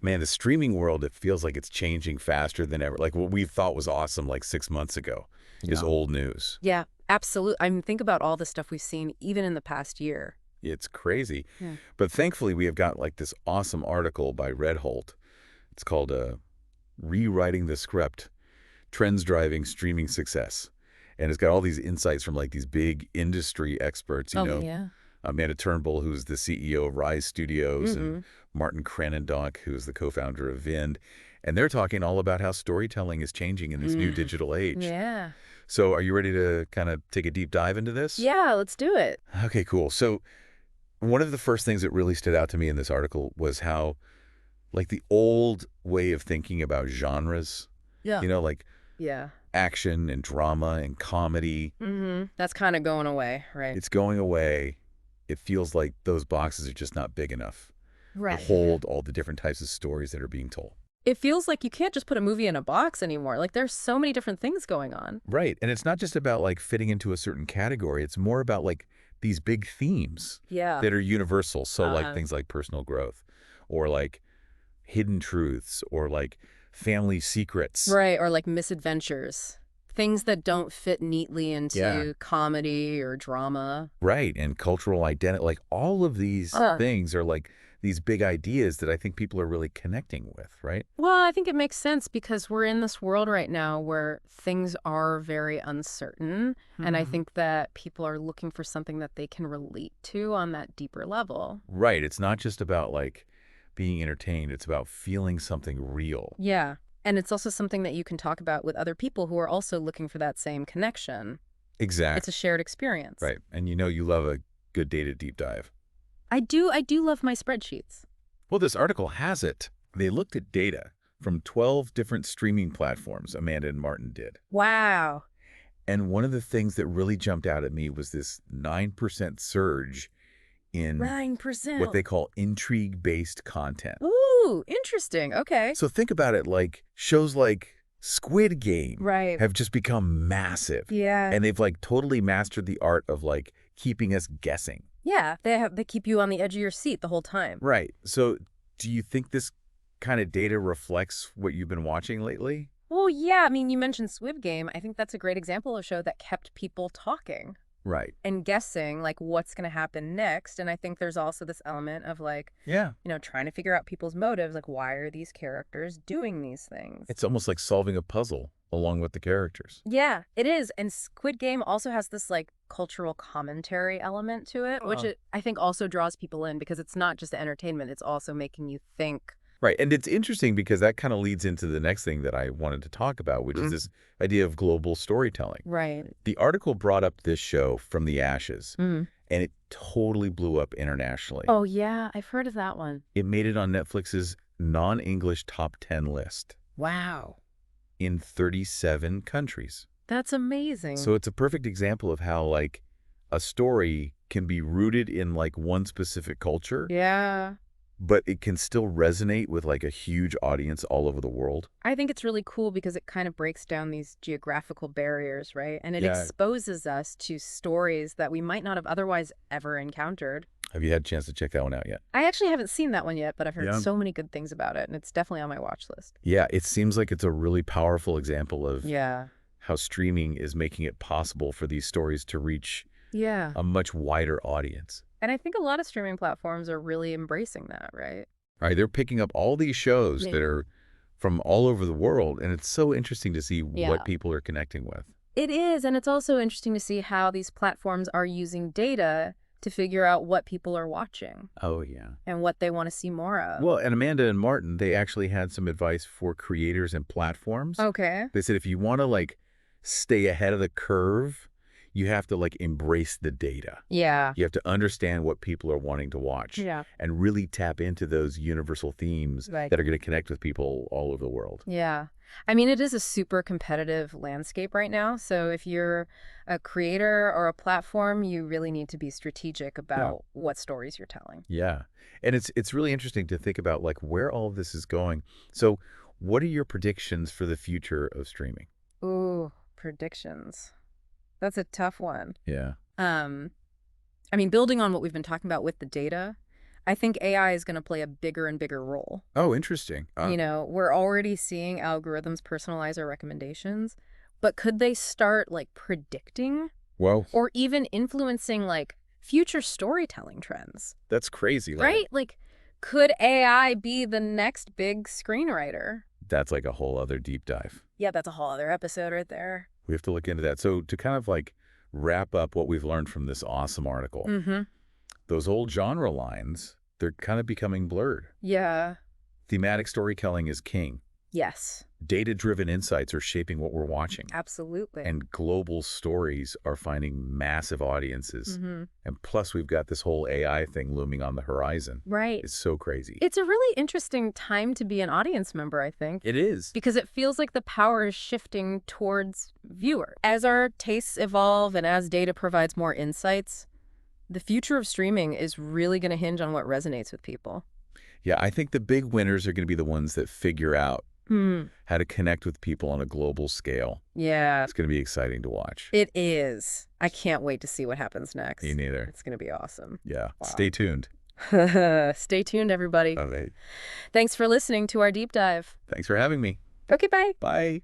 Man, the streaming world, it feels like it's changing faster than ever. Like what we thought was awesome like 6 months ago is old news. Yeah, absolutely. I mean, think about all the stuff we've seen even in the past year. It's crazy. Yeah. But thankfully, we have got like this awesome article by Red Holt. It's called Rewriting the Script, Trends Driving Streaming Success. And it's got all these insights from like these big industry experts, you know, yeah. Amanda Turnbull, who's the CEO of Rise Studios, and Maarten Kranendonk, who's the co-founder of Vynd. And they're talking all about how storytelling is changing in this new digital age. Yeah. So are you ready to kind of take a deep dive into this? Yeah, let's do it. Okay, cool. So one of the first things that really stood out to me in this article was how, like, the old way of thinking about genres, Yeah. you know, like Yeah. action and drama and comedy, That's kind of going away, right? it's going away. It feels like those boxes are just not big enough to hold all the different types of stories that are being told. It feels like you can't just put a movie in a box anymore. Like there's so many different things going on. Right. And it's not just about like fitting into a certain category. It's more about like these big themes Yeah. that are universal. So like things like personal growth or like hidden truths or like family secrets. Right, or like misadventures. Things that don't fit neatly into comedy or drama. Right. And cultural identity. Like all of these things are like these big ideas that I think people are really connecting with, right? Well, I think it makes sense because we're in this world right now where things are very uncertain. And I think that people are looking for something that they can relate to on that deeper level. Right. It's not just about like being entertained. It's about feeling something real. Yeah. And it's also something that you can talk about with other people who are also looking for that same connection. Exactly. It's a shared experience. Right. And you know you love a good data deep dive. I do love my spreadsheets. Well, this article has it. They looked at data from 12 different streaming platforms, Amanda and Maarten did. Wow. And one of the things that really jumped out at me was this 9% surge in 9%. what they call intrigue-based content. Ooh, interesting. Okay. So think about it, like shows like Squid Game Right. have just become massive. Yeah. And they've like totally mastered the art of like keeping us guessing. Yeah, they keep you on the edge of your seat the whole time. Right. So do you think this kind of data reflects what you've been watching lately? Well, yeah, I mean, you mentioned Squid Game. I think that's a great example of a show that kept people talking Right. and guessing, like, what's going to happen next. And I think there's also this element of, like, Yeah. you know, trying to figure out people's motives. Like, why are these characters doing these things? It's almost like solving a puzzle along with the characters. Yeah, it is. And Squid Game also has this, like, cultural commentary element to it, which I think also draws people in because it's not just entertainment. It's also making you think. Right. And it's interesting because that kind of leads into the next thing that I wanted to talk about, which is this idea of global storytelling. Right. The article brought up this show From the Ashes, and it totally blew up internationally. Oh, yeah. I've heard of that one. It made it on Netflix's non-English top 10 list Wow. in 37 countries. That's amazing. So it's a perfect example of how, like, a story can be rooted in, like, one specific culture. Yeah. But it can still resonate with like a huge audience all over the world. I think it's really cool because it kind of breaks down these geographical barriers, right? And it Yeah. exposes us to stories that we might not have otherwise ever encountered. Have you had a chance to check that one out yet? I actually haven't seen that one yet, but I've heard Yeah. so many good things about it, and it's definitely on my watch list. Yeah, it seems like it's a really powerful example of Yeah. how streaming is making it possible for these stories to reach Yeah. a much wider audience. And I think a lot of streaming platforms are really embracing that, right? Right, they're picking up all these shows that are from all over the world, and it's so interesting to see what people are connecting with. It is, and it's also interesting to see how these platforms are using data to figure out what people are watching Oh, yeah. and what they want to see more of. Well, and Amanda and Maarten, they actually had some advice for creators and platforms. Okay. They said if you want to like stay ahead of the curve, you have to like embrace the data. Yeah. You have to understand what people are wanting to watch and really tap into those universal themes that are going to connect with people all over the world. Yeah. I mean, it is a super competitive landscape right now. So if you're a creator or a platform, you really need to be strategic about what stories you're telling. Yeah. And it's really interesting to think about like where all of this is going. So what are your predictions for the future of streaming? Ooh, predictions. That's a tough one. Yeah. I mean, building on what we've been talking about with the data, I think AI is going to play a bigger and bigger role. Oh, interesting. We're already seeing algorithms personalize our recommendations, but could they start like predicting Well, or even influencing like future storytelling trends? that's crazy. Right? Like, could AI be the next big screenwriter? That's like a whole other deep dive. Yeah, that's a whole other episode right there. We have to look into that. So to kind of like wrap up what we've learned from this awesome article, Mm-hmm. those old genre lines, they're kind of becoming blurred. Yeah. Thematic storytelling is king. Yes. Data-driven insights are shaping what we're watching. Absolutely. And global stories are finding massive audiences. Mm-hmm. And plus, we've got this whole AI thing looming on the horizon. Right. It's so crazy. It's a really interesting time to be an audience member, I think. It is. Because it feels like the power is shifting towards viewer. As our tastes evolve and as data provides more insights, the future of streaming is really going to hinge on what resonates with people. Yeah, I think the big winners are going to be the ones that figure out how to connect with people on a global scale. Yeah. It's going to be exciting to watch. It is. I can't wait to see what happens next. Me neither. It's going to be awesome. Yeah. Wow. Stay tuned. Stay tuned, everybody. All right. Thanks for listening to our deep dive. Thanks for having me. Okay, bye. Bye.